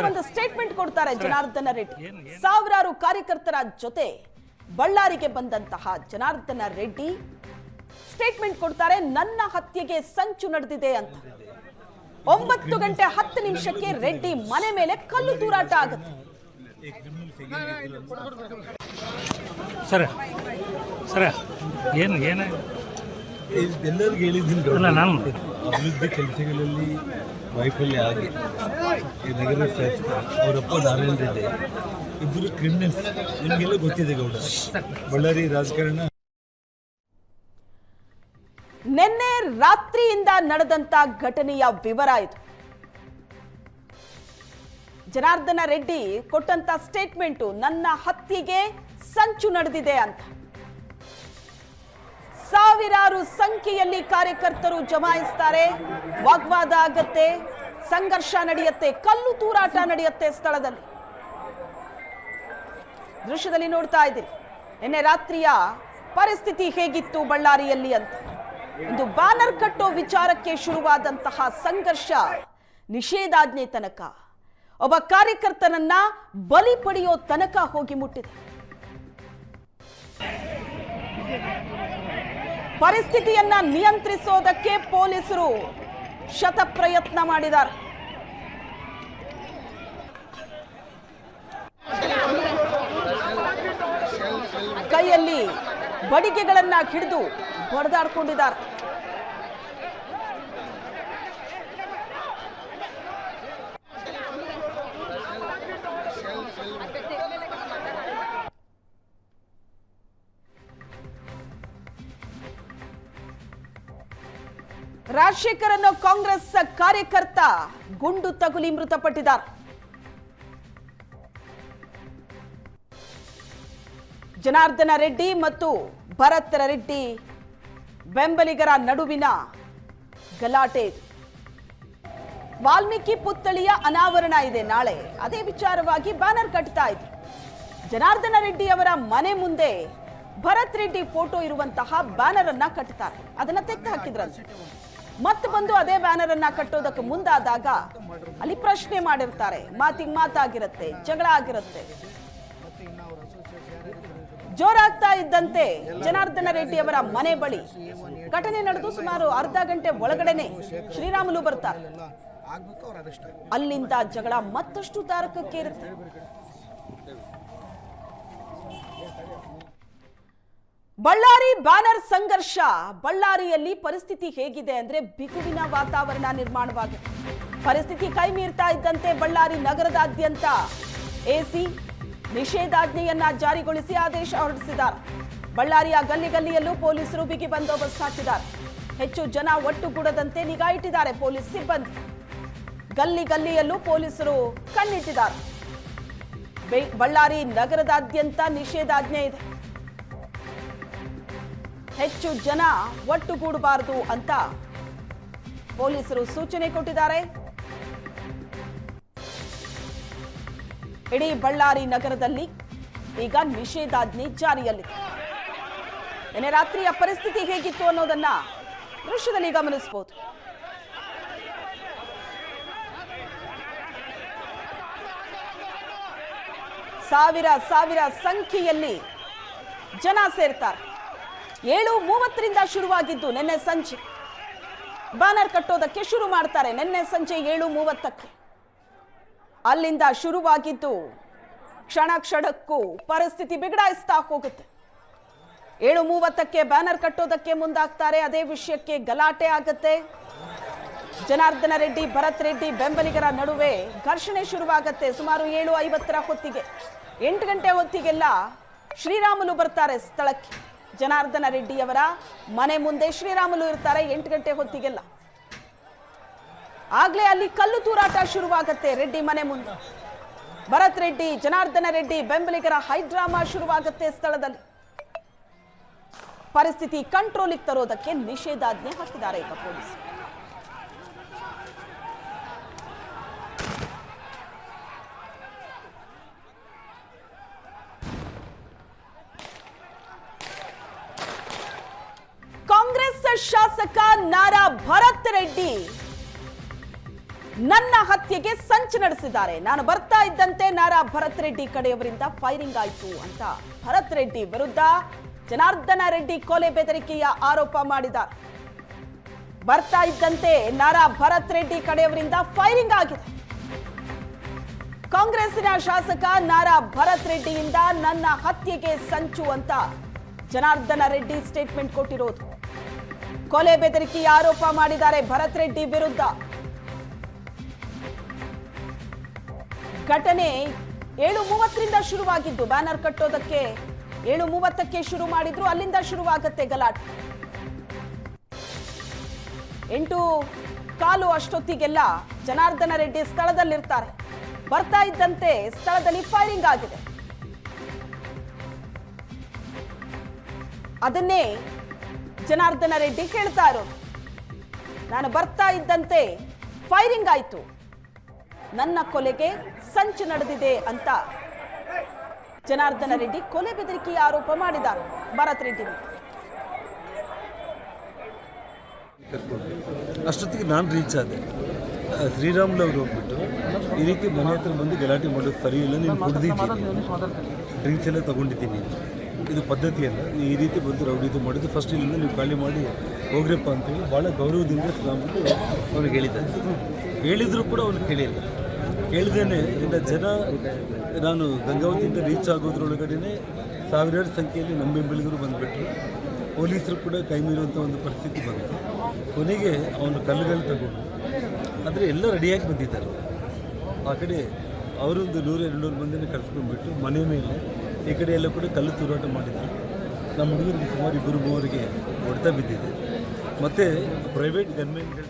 ಒಂದು ಸ್ಟೇಟ್ಮೆಂಟ್ ಕೊಡ್ತಾರೆ ಜನಾರ್ದನ ರೆಡ್ಡಿ. ಸಾವಿರಾರು ಕಾರ್ಯಕರ್ತರ ಜೊತೆ ಬಳ್ಳಾರಿಗೆ ಬಂದಂತಹ ಜನಾರ್ದನ ರೆಡ್ಡಿ ಸ್ಟೇಟ್ಮೆಂಟ್ ಕೊಡ್ತಾರೆ, ನನ್ನ ಹತ್ಯೆಗೆ ಸಂಚು ನಡೆದಿದೆ ಅಂತ. 9 ಗಂಟೆ 10 ನಿಮಿಷಕ್ಕೆ ರೆಡ್ಡಿ ಮನೆ ಮೇಲೆ ಕಲ್ಲು ತೂರಾಟ ಆಗುತ್ತೆ. ಸರ್ ಸರ್ ಏನು ಏನು ಎಲ್ಲರಿಗೂ ಹೇಳಿದ್ದೀನಿ, ನಾನು ಅಭಿವೃದ್ಧಿ ಕೆಲಸಗಳಲ್ಲಿ ವೈಫಲ್ಯ ಆಗಿ ಈ ನಗರ ಶಾಸಕ ಅವರಪ್ಪ ನಾರಾಯಣ ರೆಡ್ಡಿ ಇಬ್ಬರು ಕ್ರಿಮಿನಲ್ಸ್, ನಿಮಗೆಲ್ಲ ಗೊತ್ತಿದೆ ಗೌಡ. ಬಳ್ಳಾರಿ ರಾಜಕಾರಣ ನಿನ್ನೆ ರಾತ್ರಿಯಿಂದ ನಡೆದಂತ ಘಟನೆಯ ವಿವರ ಇದು. ಜನಾರ್ದನ ರೆಡ್ಡಿ ಕೊಟ್ಟಂತ ಸ್ಟೇಟ್ಮೆಂಟು, ನನ್ನ ಹತ್ಯೆಗೆ ಸಂಚು ನಡೆದಿದೆ ಅಂತ. ಸಾವಿರಾರು ಸಂಖ್ಯೆಯಲ್ಲಿ ಕಾರ್ಯಕರ್ತರು ಜಮಾಯಿಸ್ತಾರೆ, ವಾಗ್ವಾದ ಆಗತ್ತೆ, ಸಂಘರ್ಷ ನಡೆಯುತ್ತೆ, ಕಲ್ಲು ತೂರಾಟ ನಡೆಯುತ್ತೆ ಸ್ಥಳದಲ್ಲಿ. ದೃಶ್ಯದಲ್ಲಿ ನೋಡ್ತಾ ಇದ್ದೀರಿ ನಿನ್ನೆ ರಾತ್ರಿಯ ಪರಿಸ್ಥಿತಿ ಹೇಗಿತ್ತು ಬಳ್ಳಾರಿಯಲ್ಲಿ ಅಂತ. ಒಂದು ಬ್ಯಾನರ್ ಕಟ್ಟೋ ವಿಚಾರಕ್ಕೆ ಶುರುವಾದಂತಹ ಸಂಘರ್ಷ ನಿಷೇಧಾಜ್ಞೆ ತನಕ, ಒಬ್ಬ ಕಾರ್ಯಕರ್ತನನ್ನ ಬಲಿ ಪಡೆಯೋ ತನಕ ಹೋಗಿ ಮುಟ್ಟಿದೆ. ಪರಿಸ್ಥಿತಿಯನ್ನ ನಿಯಂತ್ರಿಸೋದಕ್ಕೆ ಪೊಲೀಸರು ಶತಪ್ರಯತ್ನ ಮಾಡಿದ್ದಾರೆ. ಕೈಯಲ್ಲಿ ಬಡಿಗೆಗಳನ್ನ ಹಿಡಿದು ಹೊಡೆದಾಡ್ಕೊಂಡಿದ್ದಾರೆ. ರಾಜಶೇಖರ್ ಅನ್ನೋ ಕಾಂಗ್ರೆಸ್ ಕಾರ್ಯಕರ್ತ ಗುಂಡು ತಗುಲಿ ಮೃತಪಟ್ಟಿದ್ದಾರೆ. ಜನಾರ್ದನ ರೆಡ್ಡಿ ಮತ್ತು ಭರತ್ ರೆಡ್ಡಿ ಬೆಂಬಲಿಗರ ನಡುವಿನ ಗಲಾಟೆ ಇದು. ವಾಲ್ಮೀಕಿ ಪುತ್ಥಳಿಯ ಅನಾವರಣ ಇದೆ ನಾಳೆ, ಅದೇ ವಿಚಾರವಾಗಿ ಬ್ಯಾನರ್ ಕಟ್ತಾ ಇದ್ರು. ಜನಾರ್ದನ ರೆಡ್ಡಿ ಅವರ ಮನೆ ಮುಂದೆ ಭರತ್ ರೆಡ್ಡಿ ಫೋಟೋ ಇರುವಂತಹ ಬ್ಯಾನರ್ ಅನ್ನ ಕಟ್ತಾರೆ, ಅದನ್ನ ತೆಗೆದು ಹಾಕಿದ್ರಂತೆ. ಮತ್ತೆ ಬಂದು ಅದೇ ಬ್ಯಾನರ್ ಅನ್ನ ಕಟ್ಟೋದಕ್ಕೆ ಮುಂದಾದಾಗ ಅಲ್ಲಿ ಪ್ರಶ್ನೆ ಮಾಡಿರ್ತಾರೆ, ಮಾತಿಗೆ ಮಾತಾಗಿರುತ್ತೆ, ಜಗಳ ಆಗಿರುತ್ತೆ. ಜೋರಾಗ್ತಾ ಇದ್ದಂತೆ ಜನಾರ್ದನ ರೆಡ್ಡಿ ಅವರ ಮನೆ ಬಳಿ ಘಟನೆ ನಡೆದು ಸುಮಾರು ಅರ್ಧ ಗಂಟೆ ಒಳಗಡೆನೆ ಶ್ರೀರಾಮುಲು ಬರ್ತಾರೆ. ಅಲ್ಲಿಂದ ಜಗಳ ಮತ್ತಷ್ಟು ತಾರಕಕ್ಕೇರುತ್ತೆ. ಬಳ್ಳಾರಿ ಬ್ಯಾನರ್ ಸಂಘರ್ಷ. ಬಳ್ಳಾರಿಯಲ್ಲಿ ಪರಿಸ್ಥಿತಿ ಹೇಗಿದೆ ಅಂದ್ರೆ ಬಿಗುವಿನ ವಾತಾವರಣ ನಿರ್ಮಾಣವಾಗಿದೆ. ಪರಿಸ್ಥಿತಿ ಕೈ ಮೀರ್ತಾ ಇದ್ದಂತೆ ಬಳ್ಳಾರಿ ನಗರದಾದ್ಯಂತ ಎಸಿ ನಿಷೇಧಾಜ್ಞೆಯನ್ನ ಜಾರಿಗೊಳಿಸಿ ಆದೇಶ ಹೊರಡಿಸಿದ್ದಾರೆ. ಬಳ್ಳಾರಿಯ ಗಲ್ಲಿ ಗಲ್ಲಿಯಲ್ಲೂ ಪೊಲೀಸರು ಬಿಗಿ ಬಂದೋಬಸ್ತ್ ಹಾಕಿದ್ದಾರೆ. ಹೆಚ್ಚು ಜನ ಒಟ್ಟುಗೂಡದಂತೆ ನಿಗಾ ಇಟ್ಟಿದ್ದಾರೆ ಪೊಲೀಸ್ ಸಿಬ್ಬಂದಿ. ಗಲ್ಲಿ ಗಲ್ಲಿಯಲ್ಲೂ ಪೊಲೀಸರು ಕಣ್ಣಿಟ್ಟಿದ್ದಾರೆ. ಬಳ್ಳಾರಿ ನಗರದಾದ್ಯಂತ ನಿಷೇಧಾಜ್ಞೆ ಇದೆ. ಹೆಚ್ಚು ಜನ ಒಟ್ಟುಗೂಡಬಾರದು ಅಂತ ಪೊಲೀಸರು ಸೂಚನೆ ಕೊಟ್ಟಿದ್ದಾರೆ. ಇಡೀ ಬಳ್ಳಾರಿ ನಗರದಲ್ಲಿ ಈಗ ನಿಷೇಧಾಜ್ಞೆ ಜಾರಿಯಲ್ಲಿದೆ. ನಿನ್ನೆ ರಾತ್ರಿಯ ಪರಿಸ್ಥಿತಿ ಹೇಗಿತ್ತು ಅನ್ನೋದನ್ನ ದೃಶ್ಯದಲ್ಲಿ ಗಮನಿಸಬಹುದು. ಸಾವಿರ ಸಾವಿರ ಸಂಖ್ಯೆಯಲ್ಲಿ ಜನ ಸೇರ್ತಾರೆ. 7:30ರಿಂದ ಶುರುವಾಗಿದ್ದು ನಿನ್ನೆ ಸಂಜೆ ಬ್ಯಾನರ್ ಕಟ್ಟೋದಕ್ಕೆ ಶುರು ಮಾಡ್ತಾರೆ. ನಿನ್ನೆ ಸಂಜೆ 7:30ಕ್ಕೆ ಅಲ್ಲಿಂದ ಶುರುವಾಗಿದ್ದು ಕ್ಷಣ ಕ್ಷಣಕ್ಕೂ ಪರಿಸ್ಥಿತಿ ಬಿಗಡಾಯಿಸ್ತಾ ಹೋಗುತ್ತೆ. 7:30ಕ್ಕೆ ಬ್ಯಾನರ್ ಕಟ್ಟೋದಕ್ಕೆ ಮುಂದಾಗ್ತಾರೆ. ಅದೇ ವಿಷಯಕ್ಕೆ ಗಲಾಟೆ ಆಗುತ್ತೆ. ಜನಾರ್ದನ ರೆಡ್ಡಿ ಭರತ್ ರೆಡ್ಡಿ ಬೆಂಬಲಿಗರ ನಡುವೆ ಘರ್ಷಣೆ ಶುರುವಾಗುತ್ತೆ. ಸುಮಾರು 7:50ರ ಹೊತ್ತಿಗೆ 8 ಗಂಟೆ ಹೊತ್ತಿಗೆಲ್ಲ ಶ್ರೀರಾಮುಲು ಬರ್ತಾರೆ ಸ್ಥಳಕ್ಕೆ. ಜನಾರ್ದನ ರೆಡ್ಡಿಯವರ ಮನೆ ಮುಂದೆ ಶ್ರೀರಾಮುಲು ಇರ್ತಾರೆ 8 ಗಂಟೆ ಹೊತ್ತಿಗೆಲ್ಲ. ಆಗ್ಲೇ ಅಲ್ಲಿ ಕಲ್ಲು ತೂರಾಟ ಶುರುವಾಗುತ್ತೆ ರೆಡ್ಡಿ ಮನೆ ಮುಂದೆ. ಭರತ್ ರೆಡ್ಡಿ ಜನಾರ್ದನ ರೆಡ್ಡಿ ಬೆಂಬಲಿಗರ ಹೈಡ್ರಾಮಾ ಶುರುವಾಗುತ್ತೆ ಸ್ಥಳದಲ್ಲಿ. ಪರಿಸ್ಥಿತಿ ಕಂಟ್ರೋಲಿಗೆ ತರೋದಕ್ಕೆ ನಿಷೇಧಾಜ್ಞೆ ಹಾಕಿದ್ದಾರೆ ಈಗ ಪೊಲೀಸರು. ಕಾಂಗ್ರೆಸ್ ಶಾಸಕ ನಾರಾ ಭರತ್ ರೆಡ್ಡಿ ನನ್ನ ಹತ್ಯೆಗೆ ಸಂಚು ನಡೆಸಿದ್ದಾರೆ. ನಾನು ಬರ್ತಾ ಇದ್ದಂತೆ ನಾರಾ ಭರತ್ ರೆಡ್ಡಿ ಕಡೆಯವರಿಂದ ಫೈರಿಂಗ್ ಆಯಿತು ಅಂತ ಭರತ್ ರೆಡ್ಡಿ ವಿರುದ್ಧ ಜನಾರ್ದನ ರೆಡ್ಡಿ ಕೊಲೆ ಬೆದರಿಕೆಯ ಆರೋಪ ಮಾಡಿದ್ದಾರೆ. ಬರ್ತಾ ಇದ್ದಂತೆ ನಾರಾ ಭರತ್ ರೆಡ್ಡಿ ಕಡೆಯವರಿಂದ ಫೈರಿಂಗ್ ಆಗಿದೆ. ಕಾಂಗ್ರೆಸ್ಸಿನ ಶಾಸಕ ನಾರಾ ಭರತ್ ರೆಡ್ಡಿಯಿಂದ ನನ್ನ ಹತ್ಯೆಗೆ ಸಂಚು ಅಂತ ಜನಾರ್ದನ ರೆಡ್ಡಿ ಸ್ಟೇಟ್ಮೆಂಟ್ ಕೊಟ್ಟಿರೋದು. ಕೊಲೆ ಬೆದರಿಕೆಯ ಆರೋಪ ಮಾಡಿದ್ದಾರೆ ಭರತ್ ರೆಡ್ಡಿ ವಿರುದ್ಧ. ಘಟನೆ 7:30ರಿಂದ ಶುರುವಾಗಿದ್ದು, ಬ್ಯಾನರ್ ಕಟ್ಟೋದಕ್ಕೆ 7:30ಕ್ಕೆ ಶುರು ಮಾಡಿದ್ರು, ಅಲ್ಲಿಂದ ಶುರುವಾಗತ್ತೆ ಗಲಾಟೆ. 8:15 ಅಷ್ಟೊತ್ತಿಗೆಲ್ಲ ಜನಾರ್ದನ ರೆಡ್ಡಿ ಸ್ಥಳದಲ್ಲಿರ್ತಾರೆ. ಬರ್ತಾ ಇದ್ದಂತೆ ಸ್ಥಳದಲ್ಲಿ ಫೈರಿಂಗ್ ಆಗಿದೆ. ಅದನ್ನೇ ಜನಾರ್ದನ ರೆಡ್ಡಿ ಹೇಳ್ತಾ ಇರೋದು. ನಾನು ಬರ್ತಾ ಇದ್ದಂತೆ ಫೈರಿಂಗ್ ಆಯಿತು, ನನ್ನ ಕೊಲೆಗೆ ಸಂಚು ನಡೆದಿದೆ ಅಂತ ಜನಾರ್ದನ ರೆಡ್ಡಿ ಕೊಲೆ ಬೆದರಿಕೆಯ ಆರೋಪ ಮಾಡಿದ್ದಾರೆ ಭರತ್ ರೆಡ್ಡಿ. ಅಷ್ಟೊತ್ತಿಗೆ ನಾನು ರೀಚ್ ಆದೆ. ಶ್ರೀರಾಮ್ಲು ಅವರು ಹೋಗ್ಬಿಟ್ಟು ಈ ರೀತಿ ಮನೆ ಹತ್ರ ಬಂದು ಗಲಾಟೆ ಮಾಡೋದು ಸರಿ ಇಲ್ಲ, ನೀನು ಕುಡ್ದಿದ್ದೀನಿ, ಡ್ರಿಂಕ್ಸ್ ಎಲ್ಲ ತೊಗೊಂಡಿದ್ದೀನಿ, ಇದು ಪದ್ಧತಿಯಲ್ಲ, ಈ ರೀತಿ ಬಂದು ರೌಡಿದು ಮಾಡಿದ್ದು, ಫಸ್ಟ್ ಇಲ್ಲಿಂದ ನೀವು ಖಾಲಿ ಮಾಡಿ ಹೋಗ್ರಪ್ಪ ಅಂತೇಳಿ ಭಾಳ ಗೌರವದಿಂದ ಶ್ರೀರಾಮ್ಲು ಅವ್ನಿಗೆ ಹೇಳಿದ್ದಾರೆ. ಹೇಳಿದರೂ ಕೂಡ ಅವ್ನು ಕೇಳಿಲ್ಲ. ಕೇಳಿದೇನೆ ಇಲ್ಲ ಜನ, ನಾನು ಗಂಗಾವತಿಯಿಂದ ರೀಚ್ ಆಗೋದ್ರೊಳಗಡೆ ಸಾವಿರಾರು ಸಂಖ್ಯೆಯಲ್ಲಿ ನಮ್ಮ ಬೆಂಬಲಿಗರು ಬಂದುಬಿಟ್ರು. ಪೊಲೀಸರು ಕೂಡ ಕೈ ಮೀರುವಂಥ ಒಂದು ಪರಿಸ್ಥಿತಿ ಬಂತು. ಕೊನೆಗೆ ಅವನು ಕಲ್ಲುಗಳು ತಗೊಂಡು, ಆದರೆ ಎಲ್ಲ ರೆಡಿಯಾಗಿ ಬಂದಿದ್ದಾರೆ. ಆ ಕಡೆ ಅವರೊಂದು 100-200 ಮಂದಿನ ಕರ್ಸ್ಕೊಂಡ್ಬಿಟ್ಟು ಮನೆ ಮೇಲೆ ಈ ಕಡೆ ಎಲ್ಲ ಕೂಡ ಕಲ್ಲು ತೂರಾಟ ಮಾಡಿದ್ರು. ನಮ್ಮ ಹುಡುಗರಿಗೆ ಸುಮಾರು 2-3 ಹೊಡೆತ ಬಿದ್ದಿದೆ. ಮತ್ತು ಪ್ರೈವೇಟ್ ಗನ್ಮೆನ್ಗಳು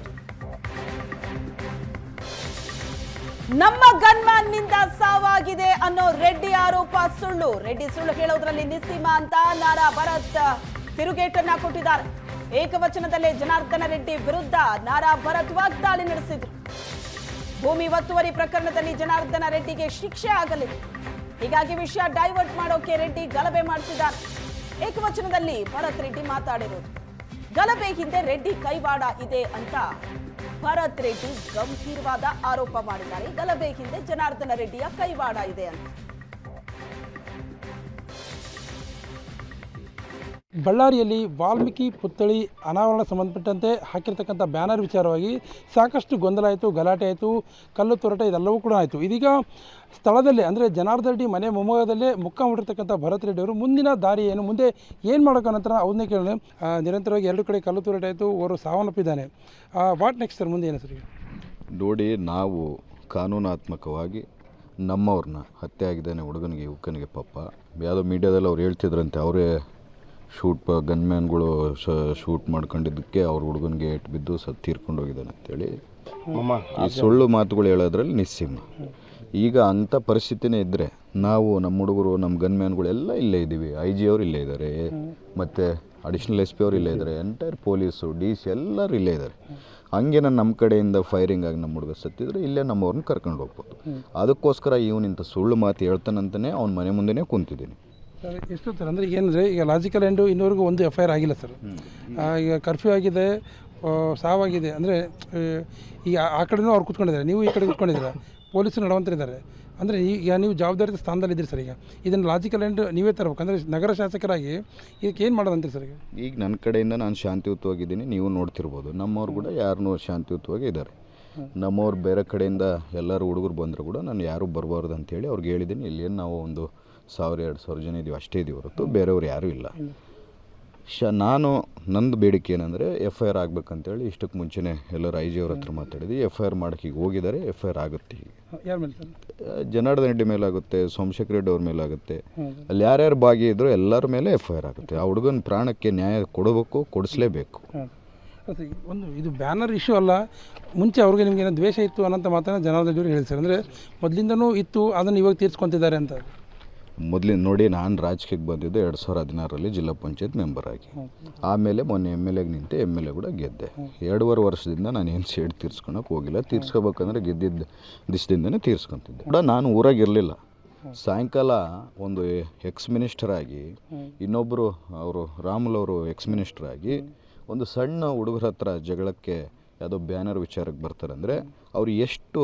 ನಮ್ಮ ಗನ್ಮ್ಯಾನ್ ನಿಂದ ಸಾವಾಗಿದೆ ಅನ್ನೋ ರೆಡ್ಡಿ ಆರೋಪ ಸುಳ್ಳು. ರೆಡ್ಡಿ ಸುಳ್ಳು ಹೇಳೋದ್ರಲ್ಲಿ ನಿಸ್ಸೀಮ ಅಂತ ನಾರಾ ಭರತ್ ತಿರುಗೇಟನ್ನ ಕೊಟ್ಟಿದ್ದಾರೆ. ಏಕವಚನದಲ್ಲೇ ಜನಾರ್ದನ ರೆಡ್ಡಿ ವಿರುದ್ಧ ನಾರಾ ಭರತ್ ವಾಗ್ದಾಳಿ ನಡೆಸಿದ್ರು. ಭೂಮಿ ಒತ್ತುವರಿ ಪ್ರಕರಣದಲ್ಲಿ ಜನಾರ್ದನ ರೆಡ್ಡಿಗೆ ಶಿಕ್ಷೆ ಆಗಲಿದೆ, ಹೀಗಾಗಿ ವಿಷಯ ಡೈವರ್ಟ್ ಮಾಡೋಕೆ ರೆಡ್ಡಿ ಗಲಭೆ ಮಾಡಿಸಿದ್ದಾರೆ. ಏಕವಚನದಲ್ಲಿ ಭರತ್ ರೆಡ್ಡಿ ಮಾತಾಡಿರೋದು. ಗಲಭೆ ಹಿಂದೆ ರೆಡ್ಡಿ ಕೈವಾಡ ಇದೆ ಅಂತ ಭರತ್ ರೆಡ್ಡಿ ಗಂಭೀರವಾದ ಆರೋಪ ಮಾಡಿದ್ದಾರೆ. ಗಲಭೆ ಹಿಂದೆ ಜನಾರ್ದನ ರೆಡ್ಡಿಯ ಕೈವಾಡ ಇದೆ ಅಂತ. ಬಳ್ಳಾರಿಯಲ್ಲಿ ವಾಲ್ಮೀಕಿ ಪುತ್ಥಳಿ ಅನಾವರಣ ಸಂಬಂಧಪಟ್ಟಂತೆ ಹಾಕಿರ್ತಕ್ಕಂಥ ಬ್ಯಾನರ್ ವಿಚಾರವಾಗಿ ಸಾಕಷ್ಟು ಗೊಂದಲ ಆಯಿತು, ಗಲಾಟೆ ಆಯಿತು, ಕಲ್ಲು ತೂರಾಟ ಇದೆಲ್ಲವೂ ಕೂಡ ಆಯಿತು. ಇದೀಗ ಸ್ಥಳದಲ್ಲೇ ಅಂದರೆ ಜನಾರ್ದನ ರೆಡ್ಡಿ ಮನೆ ಮೊಮ್ಮಗದಲ್ಲೇ ಮುಖ ಮಾಡಿರ್ತಕ್ಕಂಥ ಭರತ್ ರೆಡ್ಡಿ ಅವರು ಮುಂದಿನ ದಾರಿ ಏನು, ಮುಂದೆ ಏನು ಮಾಡೋಕೆ ನಂತರ ಅವನ್ನೇ ಕೇಳೋಣ. ನಿರಂತರವಾಗಿ 2 ಕಡೆ ಕಲ್ಲು ತೂರಾಟ ಆಯಿತು, ಅವರು ಸಾವನ್ನಪ್ಪಿದ್ದಾನೆ. ವಾಟ್ ನೆಕ್ಸ್ಟ್ ಸರ್, ಮುಂದೆ ಏನು ಸರ್? ನೋಡಿ, ನಾವು ಕಾನೂನಾತ್ಮಕವಾಗಿ ನಮ್ಮವ್ರನ್ನ ಹತ್ಯೆ ಆಗಿದ್ದಾನೆ ಹುಡುಗನಿಗೆ, ಯುವಕನಿಗೆ, ಪಾಪ ಯಾವುದೋ ಮೀಡಿಯಾದಲ್ಲಿ ಅವ್ರು ಹೇಳ್ತಿದ್ರಂತೆ ಅವರೇ ಗನ್ಮ್ಯಾನ್ಗಳು ಶೂಟ್ ಮಾಡ್ಕೊಂಡಿದ್ದಕ್ಕೆ ಅವ್ರ ಹುಡುಗನಿಗೆ ಏಟು ಬಿದ್ದು ತೀರ್ಕೊಂಡು ಹೋಗಿದ್ದಾನೆ ಅಂತೇಳಿ ಈ ಸುಳ್ಳು ಮಾತುಗಳು ಹೇಳೋದ್ರಲ್ಲಿ ನಿಸ್ಸೀಮ. ಈಗ ಅಂಥ ಪರಿಸ್ಥಿತಿನೇ ಇದ್ದರೆ ನಾವು ನಮ್ಮ ಹುಡುಗರು, ನಮ್ಮ ಗನ್ಮ್ಯಾನ್ಗಳೆಲ್ಲ ಇಲ್ಲೇ ಇದ್ದೀವಿ. IG ಅವರು ಇಲ್ಲೇ ಇದ್ದಾರೆ, ಮತ್ತು ಅಡಿಷ್ನಲ್ SP ಅವರು ಇಲ್ಲೇ ಇದ್ದಾರೆ, ಎಂಟೈರ್ ಪೊಲೀಸು, DC ಎಲ್ಲರೂ ಇಲ್ಲೇ ಇದ್ದಾರೆ. ಹಂಗೆ ನಮ್ಮ ಕಡೆಯಿಂದ ಫೈರಿಂಗ್ ಆಗಿ ನಮ್ಮ ಹುಡುಗ ಸತ್ತಿದ್ರೆ ಇಲ್ಲೇ ನಮ್ಮವ್ರನ್ನ ಕರ್ಕೊಂಡು ಹೋಗ್ಬೋದು. ಅದಕ್ಕೋಸ್ಕರ ಇವನಿಂಥ ಸುಳ್ಳು ಮಾತು ಹೇಳ್ತಾನಂತಲೇ ಅವ್ನ ಮನೆ ಮುಂದೆನೇ ಕುಂತಿದ್ದೀನಿ. ಸರ್, ಎಷ್ಟು ಸರ್ ಅಂದರೆ ಏನಂದರೆ ಈಗ ಲಾಜಿಕಲ್ ಎಂಡು ಇನ್ನೂವರೆಗೂ ಒಂದು FIR ಆಗಿಲ್ಲ ಸರ್. ಈಗ ಕರ್ಫ್ಯೂ ಆಗಿದೆ, ಸಾವಾಗಿದೆ, ಅಂದರೆ ಈಗ ಆ ಕಡೆನೂ ಅವ್ರು ಕೂತ್ಕೊಂಡಿದ್ದಾರೆ, ನೀವು ಈ ಕಡೆ ಕೂತ್ಕೊಂಡಿದ್ದೀರಾ, ಪೊಲೀಸರು ನಡವಂತರಿದ್ದಾರೆ. ಅಂದರೆ ಈಗ ನೀವು ಜವಾಬ್ದಾರಿ ಸ್ಥಾನದಲ್ಲಿದ್ದೀರಿ ಸರ್. ಈಗ ಇದನ್ನು ಲಾಜಿಕಲ್ ಎಂಡ್ ನೀವೇ ತರಬೇಕು. ಅಂದರೆ ನಗರ ಶಾಸಕರಾಗಿ ಇದಕ್ಕೆ ಏನು ಮಾಡೋದಂತೀರಿ ಸರ್? ಈಗ ನನ್ನ ಕಡೆಯಿಂದ ನಾನು ಶಾಂತಿಯುತವಾಗಿದ್ದೀನಿ, ನೀವು ನೋಡ್ತಿರ್ಬೋದು. ನಮ್ಮವ್ರು ಕೂಡ ಯಾರನ್ನೂ ಶಾಂತಿಯುತವಾಗಿ ಇದ್ದಾರೆ. ನಮ್ಮವ್ರು ಬೇರೆ ಕಡೆಯಿಂದ ಎಲ್ಲರೂ ಹುಡುಗರು ಬಂದರೂ ಕೂಡ ನಾನು ಯಾರೂ ಬರಬಾರ್ದು ಅಂತೇಳಿ ಅವ್ರಿಗೆ ಹೇಳಿದ್ದೀನಿ. ಇಲ್ಲೇನು ನಾವು ಒಂದು 1000-2000 ಜನ ಇದ್ದೀವಿ, ಅಷ್ಟೇ ಇದ್ದೀವಿ ಹೊರತು ಬೇರೆಯವ್ರು ಯಾರೂ ಇಲ್ಲ. ನಾನು ನಂದು ಬೇಡಿಕೆ ಏನಂದರೆ FIR ಆಗಬೇಕಂತೇಳಿ ಇಷ್ಟಕ್ಕೆ ಮುಂಚೆನೇ ಎಲ್ಲರೂ IG ಅವ್ರ ಹತ್ರ ಮಾತಾಡಿದ್ವಿ. FIR ಮಾಡೋಕ್ಕೆ ಈಗ ಹೋಗಿದ್ದಾರೆ, FIR ಆಗುತ್ತೆ. ಈಗ ಯಾರ ಮೇಲೆ ಸರ್? ಜನಾರ್ದನ ರೆಡ್ಡಿ ಮೇಲಾಗುತ್ತೆ, ಸೋಮಶೇಖರ್ ರೆಡ್ಡಿ ಅವ್ರ ಮೇಲಾಗುತ್ತೆ, ಅಲ್ಲಿ ಯಾರ್ಯಾರು ಭಾಗಿಯಿದ್ರು ಎಲ್ಲರ ಮೇಲೆ FIR ಆಗುತ್ತೆ. ಆ ಹುಡುಗನ ಪ್ರಾಣಕ್ಕೆ ನ್ಯಾಯ ಕೊಡಬೇಕು, ಕೊಡಿಸ್ಲೇಬೇಕು. ಒಂದು ಇದು ಬ್ಯಾನರ್ ಇಶ್ಯೂ ಅಲ್ಲ, ಮುಂಚೆ ಅವ್ರಿಗೆ ನಿಮ್ಗೆ ಏನೋ ದ್ವೇಷ ಇತ್ತು ಅನ್ನೋಂಥ ಮಾತನ್ನು ಜನಾರ್ದನ ರೆಡ್ಡಿ ಹೇಳಿ ಸರ್. ಅಂದರೆ ಮೊದಲಿಂದನೂ ಇತ್ತು, ಅದನ್ನು ಇವಾಗ ತೀರ್ಸ್ಕೊತಿದ್ದಾರೆ ಅಂತ. ಮೊದಲಿನ ನೋಡಿ, ನಾನು ರಾಜಕೀಯಕ್ಕೆ ಬಂದಿದ್ದು 2016ರಲ್ಲಿ ಜಿಲ್ಲಾ ಪಂಚಾಯತ್ ಮೆಂಬರ್ ಆಗಿ. ಆಮೇಲೆ ಮೊನ್ನೆ MLAಗೆ ನಿಂತೆ, MLA ಕೂಡ ಗೆದ್ದೆ. 2.5 ವರ್ಷದಿಂದ ನಾನು ಏನು ಸೇಡ್ ತೀರ್ಸ್ಕೊಳಕ್ಕೆ ಹೋಗಿಲ್ಲ. ತೀರ್ಸ್ಕೋಬೇಕಂದ್ರೆ ಗೆದ್ದಿದ್ದ ದಿವಸದಿಂದನೇ ತೀರ್ಸ್ಕೊತಿದ್ದೆ ಕೂಡ. ನಾನು ಊರಾಗಿರಲಿಲ್ಲ. ಸಾಯಂಕಾಲ ಒಂದು ಎಕ್ಸ್ ಮಿನಿಸ್ಟರ್ ಆಗಿ, ಇನ್ನೊಬ್ಬರು ಅವರು ರಾಮುಲು ಅವರು ಎಕ್ಸ್ ಮಿನಿಸ್ಟರ್ ಆಗಿ, ಒಂದು ಸಣ್ಣ ಹುಡುಗರ ಹತ್ರ ಜಗಳಕ್ಕೆ ಯಾವುದೋ ಬ್ಯಾನರ್ ವಿಚಾರಕ್ಕೆ ಬರ್ತಾರೆ ಅಂದರೆ ಅವರು ಎಷ್ಟು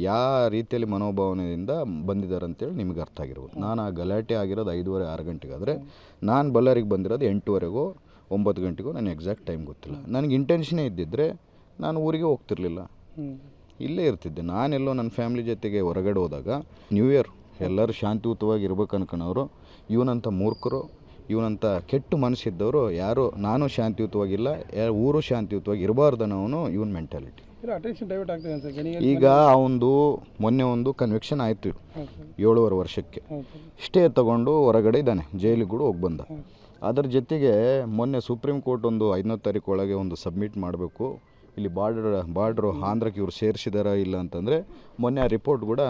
ಯಾವ ರೀತಿಯಲ್ಲಿ ಮನೋಭಾವನೆಯಿಂದ ಬಂದಿದ್ದಾರೆ ಅಂತೇಳಿ ನಿಮಗೆ ಅರ್ಥ ಆಗಿರ್ಬೋದು. ನಾನು ಆ ಗಲಾಟೆ ಆಗಿರೋದು 5:30-6 ಗಂಟೆಗೆ ಆದರೆ ನಾನು ಬಳ್ಳಾರಿಗೆ ಬಂದಿರೋದು 8:00ವರೆಗೋ 9 ಗಂಟೆಗೋ ನನಗೆ ಎಕ್ಸಾಕ್ಟ್ ಟೈಮ್ ಗೊತ್ತಿಲ್ಲ. ನನಗೆ ಇಂಟೆನ್ಷನೇ ಇದ್ದಿದ್ದರೆ ನಾನು ಊರಿಗೆ ಹೋಗ್ತಿರ್ಲಿಲ್ಲ, ಇಲ್ಲೇ ಇರ್ತಿದ್ದೆ. ನಾನೆಲ್ಲೋ ನನ್ನ ಫ್ಯಾಮಿಲಿ ಜೊತೆಗೆ ಹೊರಗಡೆ ಹೋದಾಗ ನ್ಯೂ ಇಯರ್ ಎಲ್ಲರೂ ಶಾಂತಿಯುತವಾಗಿ ಇರ್ಬೇಕು ಅನ್ಕೊಳೋರು, ಇವನಂಥ ಮೂರ್ಖರು ಇವನಂಥ ಕೆಟ್ಟ ಮನಸ್ಸಿದ್ದವರು ಯಾರು, ನಾನು ಶಾಂತಿಯುತವಾಗಿಲ್ಲ, ಊರು ಶಾಂತಿಯುತವಾಗಿ ಇರಬಾರ್ದನ್ನೋನು ಇವನ್ ಮೆಂಟಾಲಿಟಿ. ಈಗ ಅವನದು ಮೊನ್ನೆ ಒಂದು ಕನ್ವಿಕ್ಷನ್ ಆಯಿತು 7.5 ವರ್ಷಕ್ಕೆ, ಸ್ಟೇ ತಗೊಂಡು ಹೊರಗಡೆ ಇದ್ದಾನೆ, ಜೈಲಿಗೆ ಕೂಡ ಹೋಗಿ ಬಂದ. ಅದರ ಜೊತೆಗೆ ಮೊನ್ನೆ ಸುಪ್ರೀಂ ಕೋರ್ಟ್ ಒಂದು 5ನೇ ತಾರೀಕು ಒಳಗೆ ಒಂದು ಸಬ್ಮಿಟ್ ಮಾಡಬೇಕು, ಇಲ್ಲಿ ಬಾರ್ಡ್ರು ಆಂಧ್ರಕ್ಕೆ ಇವ್ರು ಸೇರಿಸಿದಾರ ಇಲ್ಲ ಅಂತಂದರೆ ಮೊನ್ನೆ ಆ ರಿಪೋರ್ಟ್ ಕೂಡ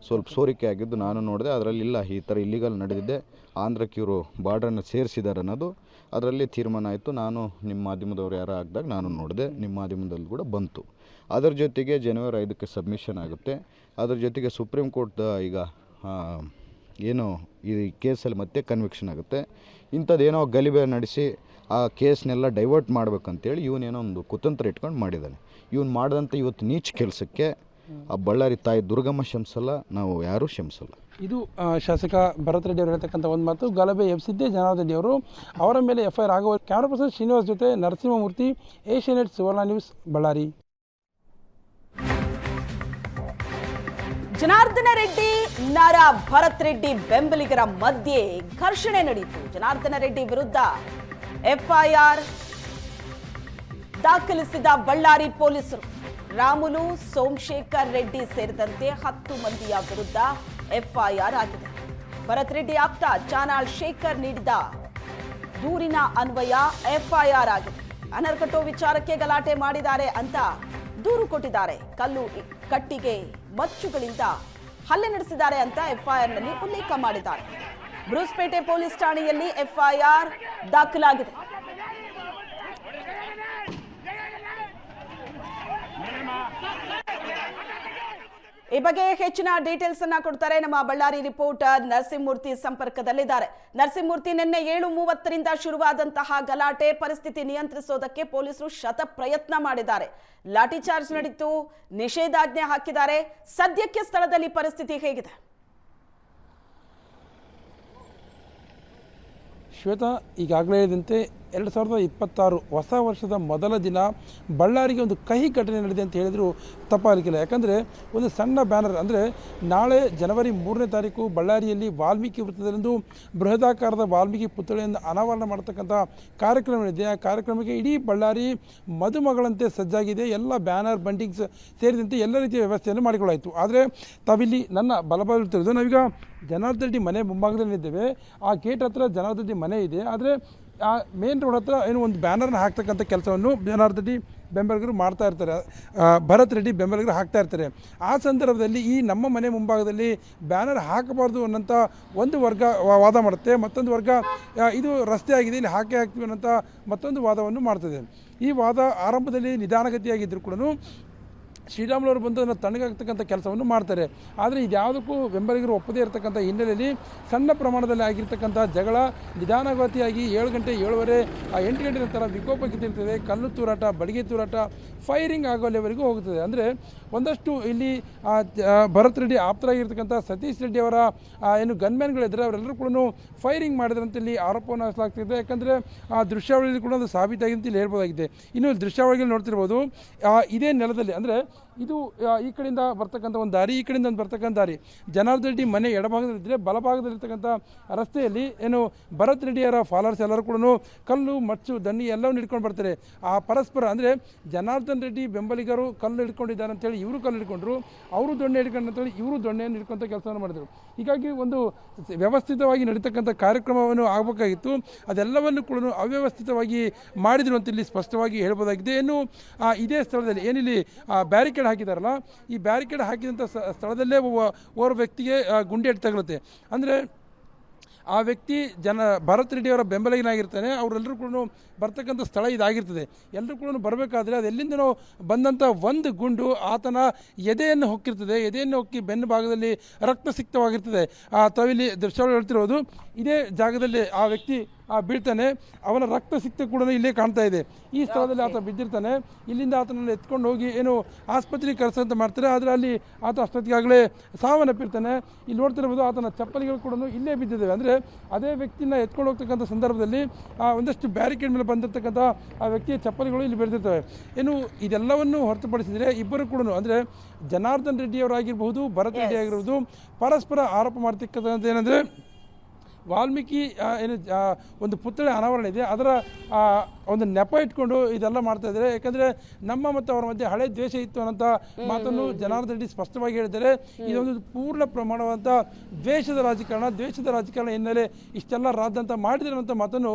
ಸ್ವಲ್ಪ ಸೋರಿಕೆ ಆಗಿದ್ದು ನಾನು ನೋಡಿದೆ. ಅದರಲ್ಲಿ ಇಲ್ಲ, ಈ ಥರ ಇಲ್ಲಿಗಲ್ ನಡೆದಿದೆ, ಆಂಧ್ರಕ್ಕೆ ಇವರು ಬಾರ್ಡ್ರನ್ನು ಸೇರಿಸಿದ್ದಾರೆ ಅನ್ನೋದು ಅದರಲ್ಲಿ ತೀರ್ಮಾನ ಆಯಿತು. ನಾನು ನಿಮ್ಮ ಮಾಧ್ಯಮದವ್ರು ಯಾರು ಆಗಿದಾಗ ನಾನು ನೋಡಿದೆ, ನಿಮ್ಮ ಮಾಧ್ಯಮದಲ್ಲಿ ಕೂಡ ಬಂತು. ಅದರ ಜೊತೆಗೆ ಜನವರಿ 5ಕ್ಕೆ ಸಬ್ಮಿಷನ್ ಆಗುತ್ತೆ. ಅದರ ಜೊತೆಗೆ ಸುಪ್ರೀಂ ಕೋರ್ಟ್ ಈಗ ಏನು ಈ ಕೇಸಲ್ಲಿ ಮತ್ತೆ ಕನ್ವಿಕ್ಷನ್ ಆಗುತ್ತೆ. ಇಂಥದ್ದೇನೋ ಗಲಿಭೆ ನಡೆಸಿ ಆ ಕೇಸ್ನೆಲ್ಲ ಡೈವರ್ಟ್ ಮಾಡ್ಬೇಕಂತೇಳಿ ಇವನೇನೋ ಒಂದು ಕುತಂತ್ರ ಇಟ್ಕೊಂಡು ಮಾಡಿದ್ದಾನೆ. ಇವನು ಮಾಡಿದಂಥ ಇವತ್ತು ನೀಚ ಕೆಲಸಕ್ಕೆ ಆ ಬಳ್ಳಾರಿ ತಾಯಿ ದುರ್ಗಮ್ಮ ಕ್ಷಮಿಸಲ್ಲ, ನಾವು ಯಾರೂ ಕ್ಷಮಿಸಲ್ಲ. ಇದು ಶಾಸಕ ಭರತ್ ರೆಡ್ಡಿ ಅವರು ಹೇಳ್ತಕ್ಕಂಥ ಒಂದು ಮಾತು. ಗಲಭೆ ಎಬ್ಸಿದ್ದೇ ಜನಾರ್ದನ್ ರೆಡ್ಡಿ ಅವರು, ಅವರ ಮೇಲೆ FIR ಆಗುವ. ಕ್ಯಾಮರಾ ಪರ್ಸನ್ ಶ್ರೀನಿವಾಸ್ ಜೊತೆ ನರಸಿಂಹಮೂರ್ತಿ, ಏಷ್ಯಾನೆಟ್ ಸುವರ್ಣ ನ್ಯೂಸ್, ಬಳ್ಳಾರಿ. ಜನಾರ್ದನ ರೆಡ್ಡಿ ನಾರ ಭರತ್ ರೆಡ್ಡಿ ಬೆಂಬಲಿಗರ ಮಧ್ಯೆ ಘರ್ಷಣೆ ನಡೆಯಿತು. ಜನಾರ್ದನ ರೆಡ್ಡಿ ವಿರುದ್ಧ FIR ದಾಖಲಿಸಿದ ಬಳ್ಳಾರಿ ಪೊಲೀಸರು ರಾಮುಲು, ಸೋಮಶೇಖರ್ ರೆಡ್ಡಿ ಸೇರಿದಂತೆ 10 ಮಂದಿಯ ವಿರುದ್ಧ FIR ಆಗಿದೆ. ಭರತ್ ರೆಡ್ಡಿ ಆಪ್ತ ಚಾನಾಳ್ ಶೇಖರ್ ನೀಡಿದ ದೂರಿನ ಅನ್ವಯ FIR ಆಗಿದೆ. ಅನರ್ಕಟೋ ವಿಚಾರಕ್ಕೆ ಗಲಾಟೆ ಮಾಡಿದ್ದಾರೆ ಅಂತ ದೂರು ಕೊಟ್ಟಿದ್ದಾರೆ. ಕಲ್ಲು ಕಟ್ಟಿಗೆ ಮಚ್ಚುಗಳಿಂದ ಹಲ್ಲೆ ನಡೆಸಿದ್ದಾರೆ ಅಂತ FIR ನಲ್ಲಿ ಉಲ್ಲೇಖ ಮಾಡಿದ್ದಾರೆ. ಬ್ರೂಸ್ಪೇಟೆ ಪೊಲೀಸ್ ಠಾಣೆಯಲ್ಲಿ FIR ದಾಖಲಾಗಿದೆ. ಈ ಬಗ್ಗೆ ಹೆಚ್ಚಿನ ಡೀಟೇಲ್ಸ್ ಅನ್ನ ಕೊಡ್ತಾರೆ ನಮ್ಮ ಬಳ್ಳಾರಿ ರಿಪೋರ್ಟರ್ ನರಸಿಂಹಮೂರ್ತಿ ಸಂಪರ್ಕದಲ್ಲಿದ್ದಾರೆ. ನರಸಿಂಹಮೂರ್ತಿ, ನಿನ್ನೆ 7:30ರಿಂದ ಶುರುವಾದಂತಹ ಗಲಾಟೆ ಪರಿಸ್ಥಿತಿ ನಿಯಂತ್ರಿಸೋದಕ್ಕೆ ಪೊಲೀಸರು ಶತ ಪ್ರಯತ್ನ ಮಾಡಿದ್ದಾರೆ. ಲಾಠಿ ಚಾರ್ಜ್ ನಡೀತು, ನಿಷೇಧಾಜ್ಞೆ ಹಾಕಿದ್ದಾರೆ. ಸದ್ಯಕ್ಕೆ ಸ್ಥಳದಲ್ಲಿ ಪರಿಸ್ಥಿತಿ ಹೇಗಿದೆ? ಶ್ವೇತಾ, ಈಗಾಗಲೇ ಹೇಳಿದಂತೆ 2026 ಹೊಸ ವರ್ಷದ ಮೊದಲ ದಿನ ಬಳ್ಳಾರಿಗೆ ಒಂದು ಕಹಿ ಘಟನೆ ನಡೆದಿದೆ ಅಂತ ಹೇಳಿದ್ರು ತಪ್ಪಾಗಲಿಕ್ಕಿಲ್ಲ. ಯಾಕಂದರೆ ಒಂದು ಸಣ್ಣ ಬ್ಯಾನರ್, ಅಂದರೆ ನಾಳೆ ಜನವರಿ 3ನೇ ತಾರೀಕು ಬಳ್ಳಾರಿಯಲ್ಲಿ ವಾಲ್ಮೀಕಿ ವೃತ್ತದಲ್ಲೊಂದು ಬೃಹದಾಕಾರದ ವಾಲ್ಮೀಕಿ ಪುತ್ಥಳಿಯನ್ನು ಅನಾವರಣ ಮಾಡತಕ್ಕಂಥ ಕಾರ್ಯಕ್ರಮ ಇದೆ. ಆ ಕಾರ್ಯಕ್ರಮಕ್ಕೆ ಇಡೀ ಬಳ್ಳಾರಿ ಮದುಮಗಳಂತೆ ಸಜ್ಜಾಗಿದೆ. ಎಲ್ಲ ಬ್ಯಾನರ್, ಬಂಟಿಂಗ್ಸ್ ಸೇರಿದಂತೆ ಎಲ್ಲ ರೀತಿಯ ವ್ಯವಸ್ಥೆಯನ್ನು ಮಾಡಿಕೊಳ್ಳಾಯಿತು. ಆದರೆ ತಾವಿಲ್ಲಿ ನನ್ನ ಬಲಬಾಗಿಲು ನಾವೀಗ ಜನಾರ್ದನ್ ರೆಡ್ಡಿ ಮನೆ ಮುಂಭಾಗದಲ್ಲಿದ್ದೇವೆ. ಆ ಗೇಟ್ ಹತ್ರ ಜನಾರ್ದನ್ ರೆಡ್ಡಿ ಮನೆ ಇದೆ. ಆದರೆ ಆ ಮೇನ್ ರೋಡ್ ಹತ್ರ ಏನು ಒಂದು ಬ್ಯಾನರ್ನ ಹಾಕ್ತಕ್ಕಂಥ ಕೆಲಸವನ್ನು ಜನಾರ್ದನ್ ರೆಡ್ಡಿ ಬೆಂಬಲಿಗರು ಮಾಡ್ತಾ ಇರ್ತಾರೆ, ಭರತ್ ರೆಡ್ಡಿ ಬೆಂಬಲಿಗರು ಹಾಕ್ತಾ ಇರ್ತಾರೆ. ಆ ಸಂದರ್ಭದಲ್ಲಿ ಈ ನಮ್ಮ ಮನೆ ಮುಂಭಾಗದಲ್ಲಿ ಬ್ಯಾನರ್ ಹಾಕಬಾರ್ದು ಅನ್ನೋಂಥ ಒಂದು ವರ್ಗ ವಾದ ಮಾಡುತ್ತೆ, ಮತ್ತೊಂದು ವರ್ಗ ಇದು ರಸ್ತೆ ಆಗಿದೆ, ಇಲ್ಲಿ ಹಾಕ್ತೀವಿ ಅನ್ನೋಂಥ ಮತ್ತೊಂದು ವಾದವನ್ನು ಮಾಡ್ತದೆ. ಈ ವಾದ ಆರಂಭದಲ್ಲಿ ನಿಧಾನಗತಿಯಾಗಿದ್ದರೂ ಕೂಡ ಶ್ರೀರಾಮುಲವರು ಬಂದು ಅದನ್ನು ತಣ್ಣಗಾಗ್ತಕ್ಕಂಥ ಕೆಲಸವನ್ನು ಮಾಡ್ತಾರೆ. ಆದರೆ ಇದ್ಯಾವುದಕ್ಕೂ ಬೆಂಬಲಿಗರು ಒಪ್ಪದೇ ಇರತಕ್ಕಂಥ ಹಿನ್ನೆಲೆಯಲ್ಲಿ ಸಣ್ಣ ಪ್ರಮಾಣದಲ್ಲಿ ಆಗಿರ್ತಕ್ಕಂಥ ಜಗಳ ನಿಧಾನಗತಿಯಾಗಿ 7 ಗಂಟೆ 7:30 8 ಗಂಟೆ ನಂತರ ವಿಕೋಪಕ್ಕೆ ತಿರುಗ್ತದೆ. ಕಲ್ಲು ತೂರಾಟ, ಬಡಿಗೆ ತೂರಾಟ, ಫೈರಿಂಗ್ ಆಗೋಲ್ಲಿವರೆಗೂ ಹೋಗ್ತದೆ. ಅಂದರೆ ಒಂದಷ್ಟು ಇಲ್ಲಿ ಭರತ್ ರೆಡ್ಡಿ ಆಪ್ತರಾಗಿರ್ತಕ್ಕಂಥ ಸತೀಶ್ ರೆಡ್ಡಿ ಅವರ ಏನು ಗನ್ಮ್ಯಾನ್ಗಳಿದ್ದಾರೆ ಅವರೆಲ್ಲರೂ ಕೂಡ ಫೈರಿಂಗ್ ಮಾಡಿದ್ರಂತ ಇಲ್ಲಿ ಆರೋಪವನ್ನು ಹಾಕಲಾಗ್ತಿದೆ. ಯಾಕಂದರೆ ಆ ದೃಶ್ಯಾವಳಿಯಲ್ಲಿ ಕೂಡ ಅದು ಸಾಬೀತಾಗಿದೆ ಅಂತ ಇಲ್ಲಿ ಹೇಳ್ಬೋದಾಗಿದೆ. ಇನ್ನು ದೃಶ್ಯಾವಳಿಯಲ್ಲಿ ನೋಡ್ತಿರ್ಬೋದು, ಇದೇ ನೆಲದಲ್ಲಿ, ಅಂದರೆ ಇದು ಈ ಕಡೆಯಿಂದ ಬರ್ತಕ್ಕಂಥ ಒಂದು ದಾರಿ, ಈ ಕಡೆಯಿಂದ ಒಂದು ಬರ್ತಕ್ಕಂಥ ದಾರಿ. ಜನಾರ್ದನ್ ರೆಡ್ಡಿ ಮನೆ ಎಡಭಾಗದಲ್ಲಿದ್ದರೆ ಬಲಭಾಗದಲ್ಲಿರ್ತಕ್ಕಂಥ ರಸ್ತೆಯಲ್ಲಿ ಏನು ಭರತ್ ರೆಡ್ಡಿಯವರ ಫಾಲೋವರ್ಸ್ ಎಲ್ಲರೂ ಕೂಡ ಕಲ್ಲು, ಮಚ್ಚು, ದಣ್ಣಿ ಎಲ್ಲವನ್ನೂ ಹಿಡ್ಕೊಂಡು ಬರ್ತಾರೆ. ಆ ಪರಸ್ಪರ, ಅಂದರೆ ಜನಾರ್ದನ್ ರೆಡ್ಡಿ ಬೆಂಬಲಿಗರು ಕಲ್ಲು ಹಿಡ್ಕೊಂಡಿದ್ದಾರೆ ಅಂತೇಳಿ ಇವರು ಕಲ್ಲು ಹಿಡ್ಕೊಂಡ್ರು, ಅವರು ದೊಣ್ಣೆ ಹಿಡ್ಕೊಂಡು ಅಂತೇಳಿ ಇವರು ದೊಣ್ಣೆಯನ್ನು ಹಿಡ್ಕೊಂತ ಕೆಲಸವನ್ನು ಮಾಡಿದರು. ಹೀಗಾಗಿ ಒಂದು ವ್ಯವಸ್ಥಿತವಾಗಿ ನಡೀತಕ್ಕಂಥ ಕಾರ್ಯಕ್ರಮವನ್ನು ಆಗಬೇಕಾಗಿತ್ತು. ಅದೆಲ್ಲವನ್ನು ಕೂಡ ಅವ್ಯವಸ್ಥಿತವಾಗಿ ಮಾಡಿದರು ಅಂತ ಇಲ್ಲಿ ಸ್ಪಷ್ಟವಾಗಿ ಹೇಳ್ಬೋದಾಗಿದೆ. ಇನ್ನು ಇದೇ ಸ್ಥಳದಲ್ಲಿ ಏನಿಲ್ಲಿ ಬ್ಯಾರಿಕೇಡ್ ಹಾಕಿದಾರಲ್ಲ, ಈ ಬ್ಯಾರಿಕೇಡ್ ಹಾಕಿದಂಥ ಸ್ಥಳದಲ್ಲೇ ಓರ್ವ ವ್ಯಕ್ತಿಗೆ ಗುಂಡೇಟು ತಗಲುತ್ತೆ. ಅಂದರೆ ಆ ವ್ಯಕ್ತಿ ಭರತ್ ರೆಡ್ಡಿಯವರ ಬೆಂಬಲಿಗನಾಗಿರ್ತಾನೆ. ಅವರೆಲ್ಲರೂ ಕೂಡ ಬರ್ತಕ್ಕಂಥ ಸ್ಥಳ ಇದಾಗಿರ್ತದೆ. ಎಲ್ಲರೂ ಕೂಡ ಬರಬೇಕಾದ್ರೆ ಅದು ಎಲ್ಲಿಂದನೋ ಬಂದಂಥ ಒಂದು ಗುಂಡು ಆತನ ಎದೆಯನ್ನು ಹೊಕ್ಕಿರ್ತದೆ. ಎದೆಯನ್ನು ಹೊಕ್ಕಿ ಬೆನ್ನು ಭಾಗದಲ್ಲಿ ರಕ್ತ ಸಿಕ್ತವಾಗಿರ್ತದೆ. ತಾವಿಲ್ಲಿ ದೃಶ್ಯಗಳು ಹೇಳ್ತಿರೋದು ಇದೇ ಜಾಗದಲ್ಲಿ ಆ ವ್ಯಕ್ತಿ ಬೀಳ್ತಾನೆ. ಅವನ ರಕ್ತ ಸಿಕ್ತ ಕೂಡ ಇಲ್ಲೇ ಕಾಣ್ತಾ ಇದೆ. ಈ ಸ್ಥಳದಲ್ಲಿ ಆತ ಬಿದ್ದಿರ್ತಾನೆ. ಇಲ್ಲಿಂದ ಆತನನ್ನು ಎತ್ಕೊಂಡು ಹೋಗಿ ಏನು ಆಸ್ಪತ್ರೆಗೆ ಕರೆಸಂತ ಮಾಡ್ತಾರೆ. ಆದರೆ ಅಲ್ಲಿ ಆತ ಅಷ್ಟೊತ್ತಿಗಾಗಲೇ ಸಾವನ್ನಪ್ಪಿರ್ತಾನೆ. ಇಲ್ಲಿ ನೋಡ್ತಿರ್ಬೋದು ಆತನ ಚಪ್ಪಲಿಗಳು ಕೂಡ ಇಲ್ಲೇ ಬಿದ್ದಿದ್ದಾವೆ. ಅಂದರೆ ಅದೇ ವ್ಯಕ್ತಿನ ಎತ್ಕೊಂಡು ಹೋಗ್ತಕ್ಕಂಥ ಸಂದರ್ಭದಲ್ಲಿ ಒಂದಷ್ಟು ಬ್ಯಾರಿಕೇಡ್ ಮೇಲೆ ಬಂದಿರತಕ್ಕಂಥ ಆ ವ್ಯಕ್ತಿಯ ಚಪ್ಪಲಿಗಳು ಇಲ್ಲಿ ಬೆಳೆದಿರ್ತವೆ. ಏನು ಇದೆಲ್ಲವನ್ನು ಹೊರತುಪಡಿಸಿದರೆ ಇಬ್ಬರು ಕೂಡ ಅಂದರೆ ಜನಾರ್ದನ್ ರೆಡ್ಡಿ ಅವರಾಗಿರ್ಬಹುದು, ಭರತ್ ರೆಡ್ಡಿ ಆಗಿರ್ಬೋದು, ಪರಸ್ಪರ ಆರೋಪ ಮಾಡ್ತಕ್ಕಂಥದ್ದು ಏನಂದರೆ ವಾಲ್ಮೀಕಿ ಏನು ಒಂದು ಪುತ್ಥಳಿ ಅನಾವರಣ ಇದೆ, ಅದರ ಒಂದು ನೆಪ ಇಟ್ಕೊಂಡು ಇದೆಲ್ಲ ಮಾಡ್ತಾ ಇದ್ದಾರೆ. ಯಾಕಂದರೆ ನಮ್ಮ ಮತ್ತು ಅವರ ಮಧ್ಯೆ ಹಳೆ ದ್ವೇಷ ಇತ್ತು ಅನ್ನೋಂಥ ಮಾತನ್ನು ಜನಾರ್ದನ್ ರೆಡ್ಡಿ ಸ್ಪಷ್ಟವಾಗಿ ಹೇಳಿದ್ದಾರೆ. ಇದೊಂದು ಪೂರ್ಣ ಪ್ರಮಾಣವಾದಂಥ ದ್ವೇಷದ ರಾಜಕಾರಣ ಹಿನ್ನೆಲೆ ಇಷ್ಟೆಲ್ಲ ರಾದ್ದಂತ ಮಾಡಿದ್ರೆ ಅನ್ನೋಂಥ ಮಾತನ್ನು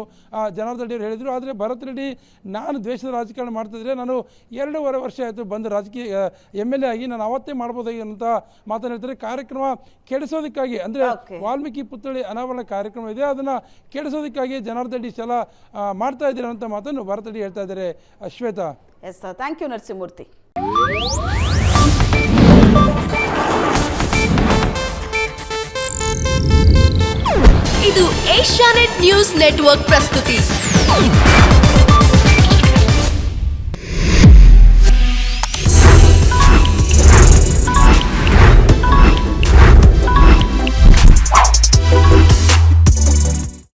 ಜನಾರ್ದನ್ ರೆಡ್ಡಿ ಅವರು ಹೇಳಿದರು. ಆದರೆ ಭರತ್ ರೆಡ್ಡಿ ನಾನು ದ್ವೇಷದ ರಾಜಕಾರಣ ಮಾಡ್ತಿದ್ರೆ ನಾನು 2.5 ವರ್ಷ ಆಯಿತು ಬಂದು ರಾಜಕೀಯ MLA ಆಗಿ ನಾನು ಅವತ್ತೇ ಮಾಡ್ಬೋದಾಗಿ ಅನ್ನೋಂಥ ಮಾತನ್ನು ಹೇಳ್ತಾರೆ. ಕಾರ್ಯಕ್ರಮ ಕೆಡಿಸೋದಕ್ಕಾಗಿ ಅಂದರೆ ವಾಲ್ಮೀಕಿ ಪುತ್ಥಳಿ ಅನಾವರಣ ಕಾರ್ಯಕ್ರಮ ಇದೆ, ಅದನ್ನು ಕೆಡಿಸೋದಕ್ಕಾಗಿ ಜನಾರ್ದನ್ ರೆಡ್ಡಿ ಇಷ್ಟೆಲ್ಲ ಮಾಡ್ತಾ ಇದ್ದಾರೆ ಅಂತ ಮಾತನ್ನು ಭರತ್ ರೆಡ್ಡಿ ಹೇಳ್ತಾ ಇದ್ದಾರೆ. Shweta. Yes sir, thank you Narasimhamurthy. ಇದು ಏಷ್ಯಾನೆಟ್ ನ್ಯೂಸ್ ನೆಟ್ವರ್ಕ್ ಪ್ರಸ್ತುತಿ.